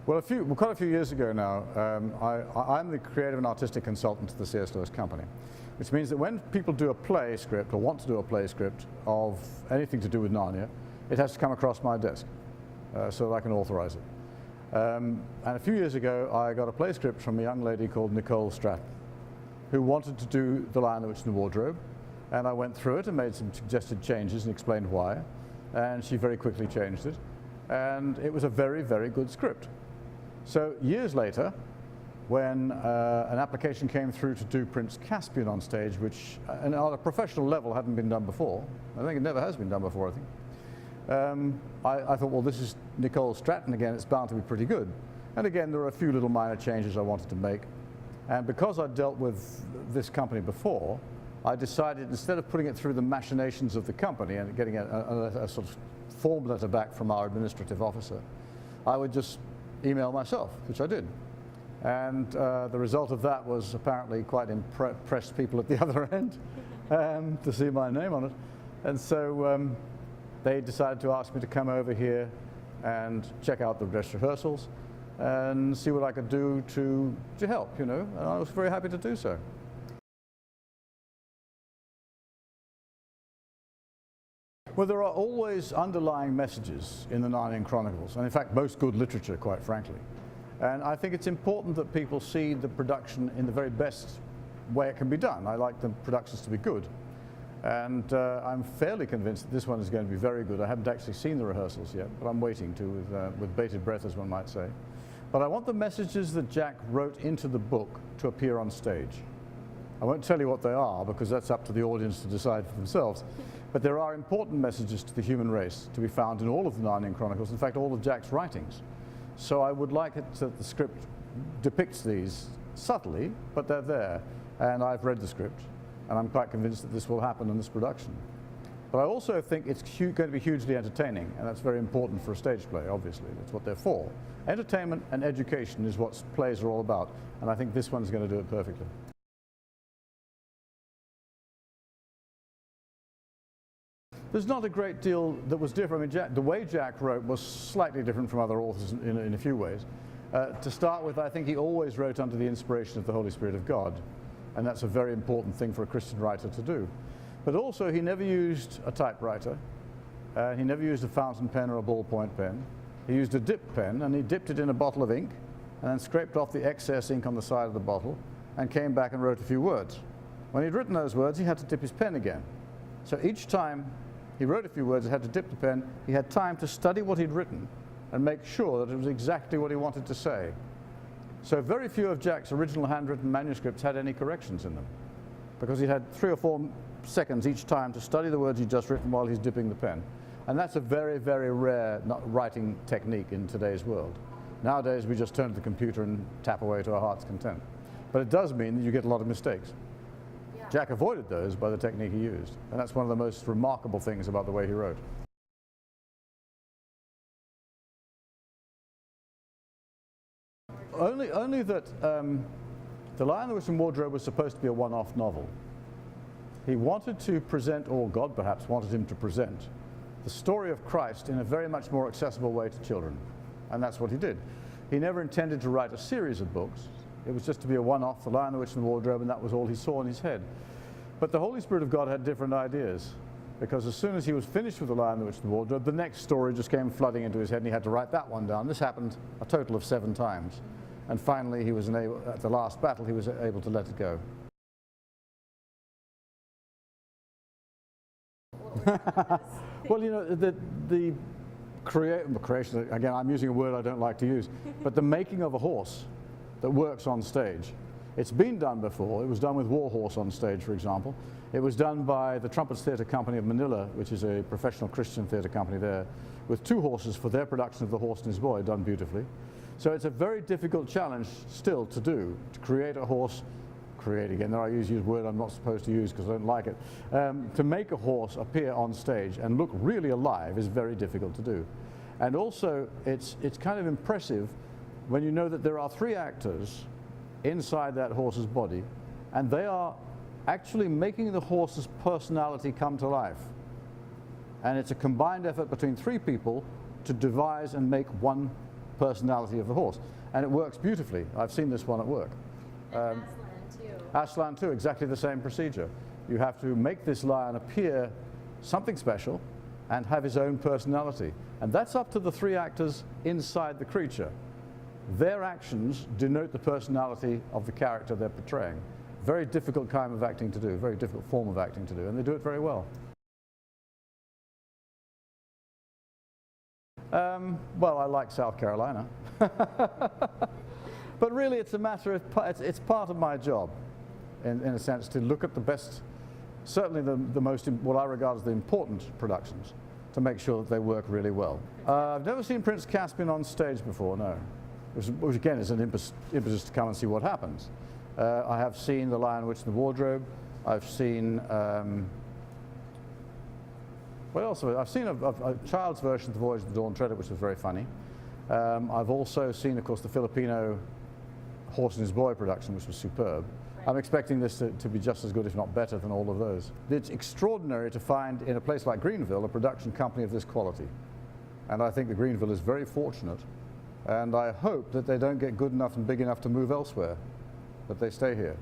Well, quite a few years ago now, I'm the creative and artistic consultant to the C.S.LEWIS company, which means that when people do a play script or want to do a play script of anything to do with Narnia, it has to come across my desk so that I can authorize it. And a few years ago, I got a play script from a young lady called Nicole Stratton, who wanted to do The Lion, the Witch and the Wardrobe, and I went through it and made some suggested changes and explained why, and she very quickly changed it, and it was a very, very good script. So years later, when an application came through to do Prince Caspian on stage, which on a professional level hadn't been done before, I think it never has been done before, I think, I thought, well, this is Nicole Stratton again, it's bound to be pretty good. And again, there were a few little minor changes I wanted to make. And because I'd dealt with this company before, I decided instead of putting it through the machinations of the company and getting a sort of form letter back from our administrative officer, I would just email myself, which I did. And the result of that was apparently quite impressed people at the other end to see my name on it. And so they decided to ask me to come over here and check out the dress rehearsals and see what I could do to help, you know, and I was very happy to do so. Well, there are always underlying messages in the Narnian Chronicles, and in fact most good literature, quite frankly. And I think it's important that people see the production in the very best way it can be done. I like the productions to be good. And I'm fairly convinced that this one is going to be very good. I haven't actually seen the rehearsals yet, but I'm waiting to with bated breath, as one might say. But I want the messages that Jack wrote into the book to appear on stage. I won't tell you what they are, because that's up to the audience to decide for themselves. But there are important messages to the human race to be found in all of the Narnian Chronicles, in fact all of Jack's writings. So I would like it that the script depicts these subtly, but they're there. And I've read the script, and I'm quite convinced that this will happen in this production. But I also think it's going to be hugely entertaining, and that's very important for a stage play, obviously. That's what they're for. Entertainment and education is what plays are all about, and I think this one's going to do it perfectly. There's not a great deal that was different. I mean, the way Jack wrote was slightly different from other authors in a few ways. To start with, I think he always wrote under the inspiration of the Holy Spirit of God, and that's a very important thing for a Christian writer to do. But also, he never used a typewriter. He never used a fountain pen or a ballpoint pen. He used a dip pen, and he dipped it in a bottle of ink, and then scraped off the excess ink on the side of the bottle, and came back and wrote a few words. When he'd written those words, he had to dip his pen again. So each time he wrote a few words, he had to dip the pen, he had time to study what he'd written and make sure that it was exactly what he wanted to say. So very few of Jack's original handwritten manuscripts had any corrections in them, because he had 3 or 4 seconds each time to study the words he'd just written while he's dipping the pen. And that's a very, very rare writing technique in today's world. Nowadays we just turn to the computer and tap away to our heart's content. But it does mean that you get a lot of mistakes. Jack avoided those by the technique he used, and that's one of the most remarkable things about the way he wrote. Only that The Lion, the Witch and Wardrobe was supposed to be a one-off novel. He wanted to present, or God perhaps wanted him to present, the story of Christ in a very much more accessible way to children, and that's what he did. He never intended to write a series of books. It was just to be a one-off, The Lion, the Witch and the Wardrobe, and that was all he saw in his head. But the Holy Spirit of God had different ideas, because as soon as he was finished with The Lion, the Witch and the Wardrobe, the next story just came flooding into his head, and he had to write that one down. This happened a total of 7 times. And finally, he was at the last battle, he was able to let it go. Well, you know, the creation, again, I'm using a word I don't like to use, but the making of a horse that works on stage. It's been done before. It was done with War Horse on stage, for example. It was done by the Trumpets Theatre Company of Manila, which is a professional Christian theatre company there, with 2 horses for their production of The Horse and His Boy, done beautifully. So it's a very difficult challenge still to do, to create a horse, create again, there I use a word I'm not supposed to use because I don't like it. To make a horse appear on stage and look really alive is very difficult to do. And also, it's kind of impressive when you know that there are 3 actors inside that horse's body, and they are actually making the horse's personality come to life. And it's a combined effort between 3 people to devise and make one personality of the horse. And it works beautifully. I've seen this one at work. And Aslan too. Aslan too, exactly the same procedure. You have to make this lion appear something special and have his own personality. And that's up to the three actors inside the creature. Their actions denote the personality of the character they're portraying. Very difficult kind of acting to do, very difficult form of acting to do, and they do it very well. Well, I like South Carolina. But really it's a matter of, it's part of my job, in a sense, to look at the best, certainly the most, what I regard as the important productions, to make sure that they work really well. I've never seen Prince Caspian on stage before, no. Which again is an impetus to come and see what happens. I have seen The Lion, Witch and the Wardrobe. I've seen, what else? I've seen a child's version of The Voyage of the Dawn Treader, which was very funny. I've also seen, of course, the Filipino Horse and His Boy production, which was superb. Right. I'm expecting this to be just as good, if not better, than all of those. It's extraordinary to find in a place like Greenville a production company of this quality. And I think that Greenville is very fortunate. And I hope that they don't get good enough and big enough to move elsewhere, that they stay here.